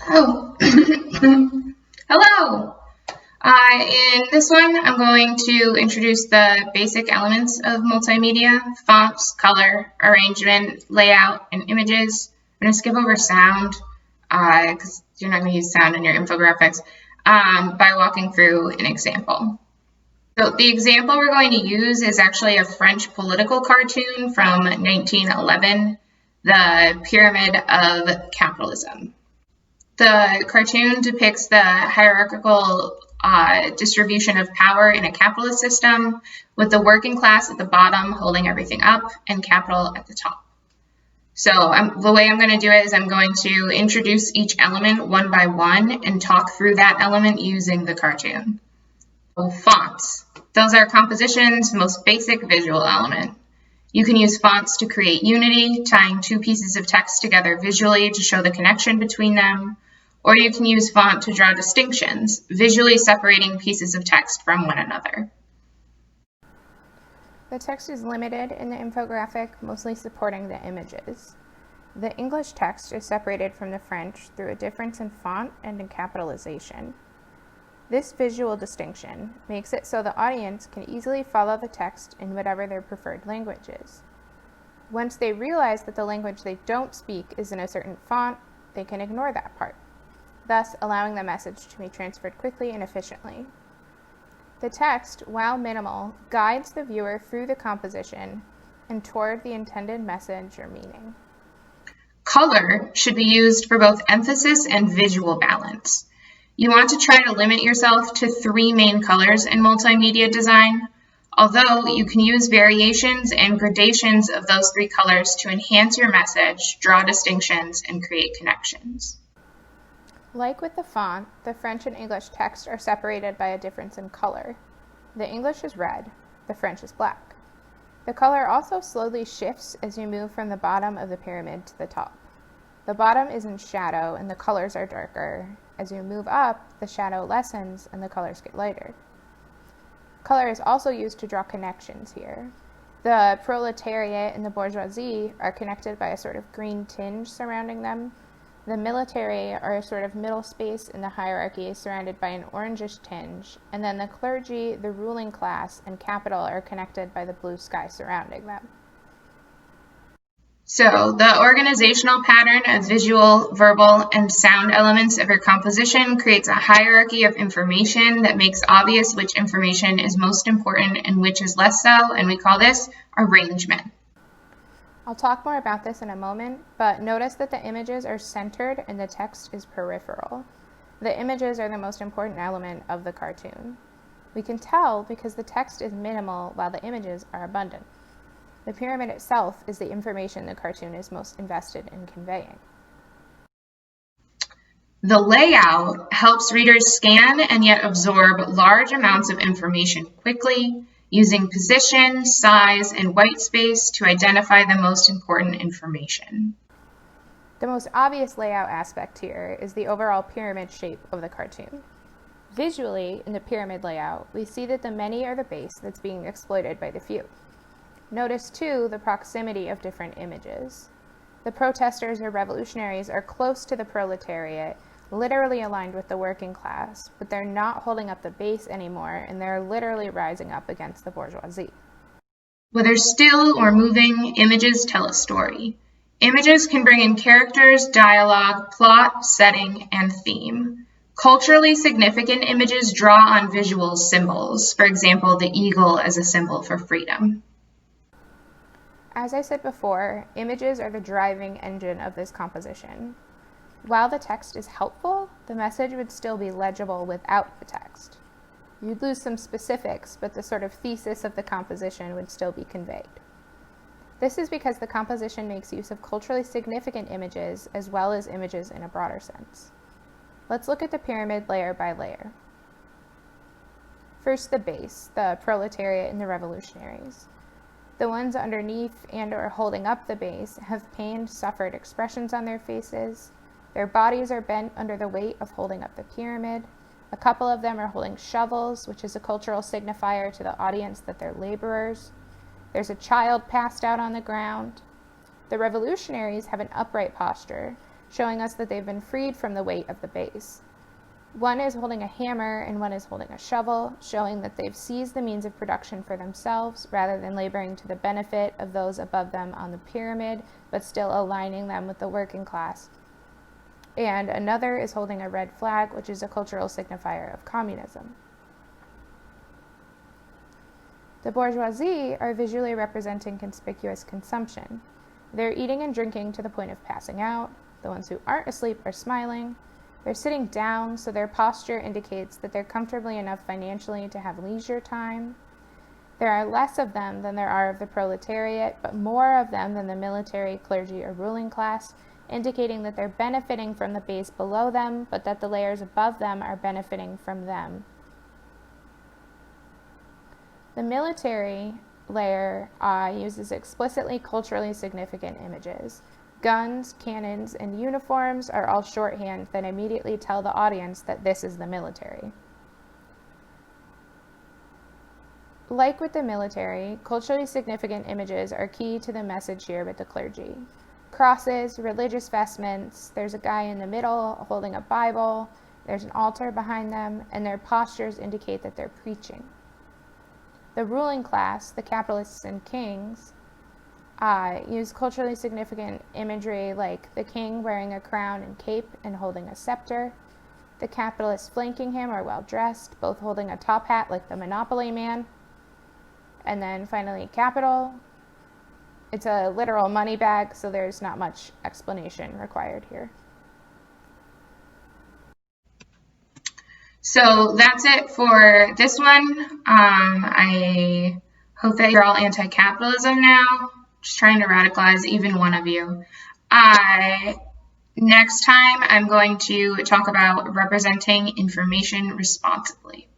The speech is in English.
Oh, hello. In this one, I'm going to introduce the basic elements of multimedia: fonts, color, arrangement, layout, and images. I'm going to skip over sound because you're not going to use sound in your infographics by walking through an example. So the example we're going to use is actually a French political cartoon from 1911, The Pyramid of Capitalism. The cartoon depicts the hierarchical distribution of power in a capitalist system, with the working class at the bottom holding everything up and capital at the top. So the way I'm going to do it is I'm going to introduce each element one by one and talk through that element using the cartoon. So fonts. Those are composition's most basic visual element. You can use fonts to create unity, tying two pieces of text together visually to show the connection between them. Or you can use font to draw distinctions, visually separating pieces of text from one another. The text is limited in the infographic, mostly supporting the images. The English text is separated from the French through a difference in font and in capitalization. This visual distinction makes it so the audience can easily follow the text in whatever their preferred language is. Once they realize that the language they don't speak is in a certain font, they can ignore that part, thus allowing the message to be transferred quickly and efficiently. The text, while minimal, guides the viewer through the composition and toward the intended message or meaning. Color should be used for both emphasis and visual balance. You want to try to limit yourself to 3 main colors in multimedia design, although you can use variations and gradations of those 3 colors to enhance your message, draw distinctions, and create connections. Like with the font, the French and English text are separated by a difference in color. The English is red, the French is black. The color also slowly shifts as you move from the bottom of the pyramid to the top. The bottom is in shadow and the colors are darker. As you move up, the shadow lessens and the colors get lighter. Color is also used to draw connections here. The proletariat and the bourgeoisie are connected by a sort of green tinge surrounding them. The military are a sort of middle space in the hierarchy surrounded by an orangish tinge, and then the clergy, the ruling class, and capital are connected by the blue sky surrounding them. So the organizational pattern of visual, verbal, and sound elements of your composition creates a hierarchy of information that makes obvious which information is most important and which is less so, and we call this arrangement. I'll talk more about this in a moment, but notice that the images are centered and the text is peripheral. The images are the most important element of the cartoon. We can tell because the text is minimal while the images are abundant. The pyramid itself is the information the cartoon is most invested in conveying. The layout helps readers scan and yet absorb large amounts of information quickly, using position, size, and white space to identify the most important information. The most obvious layout aspect here is the overall pyramid shape of the cartoon. Visually, in the pyramid layout, we see that the many are the base that's being exploited by the few. Notice, too, the proximity of different images. The protesters or revolutionaries are close to the proletariat, literally aligned with the working class, but they're not holding up the base anymore, and they're literally rising up against the bourgeoisie. Whether still or moving, images tell a story. Images can bring in characters, dialogue, plot, setting, and theme. Culturally significant images draw on visual symbols, for example, the eagle as a symbol for freedom. As I said before, images are the driving engine of this composition. While the text is helpful, the message would still be legible without the text. You'd lose some specifics, but the sort of thesis of the composition would still be conveyed. This is because the composition makes use of culturally significant images as well as images in a broader sense. Let's look at the pyramid layer by layer. First, the base, the proletariat and the revolutionaries. The ones underneath and or holding up the base have pained, suffered expressions on their faces. Their bodies are bent under the weight of holding up the pyramid. A couple of them are holding shovels, which is a cultural signifier to the audience that they're laborers. There's a child passed out on the ground. The revolutionaries have an upright posture. showing us that they've been freed from the weight of the base. One is holding a hammer and one is holding a shovel, showing that they've seized the means of production for themselves rather than laboring to the benefit of those above them on the pyramid, but still aligning them with the working class. And another is holding a red flag, which is a cultural signifier of communism. The bourgeoisie are visually representing conspicuous consumption. They're eating and drinking to the point of passing out. The ones who aren't asleep are smiling. They're sitting down, so their posture indicates that they're comfortably enough financially to have leisure time. There are less of them than there are of the proletariat, but more of them than the military, clergy, or ruling class, indicating that they're benefiting from the base below them, but that the layers above them are benefiting from them. The military layer uses explicitly culturally significant images. Guns, cannons, and uniforms are all shorthand that immediately tell the audience that this is the military. Like with the military, culturally significant images are key to the message here with the clergy. Crosses, religious vestments, there's a guy in the middle holding a Bible, there's an altar behind them, and their postures indicate that they're preaching. The ruling class, the capitalists and kings, use culturally significant imagery like the king wearing a crown and cape and holding a scepter. The capitalists flanking him are well dressed, both holding a top hat like the Monopoly man. And then finally, capital. It's a literal money bag, so there's not much explanation required here. So that's it for this one. I hope that you're all anti-capitalism now. Just trying to radicalize even one of you. Next time, I'm going to talk about representing information responsibly.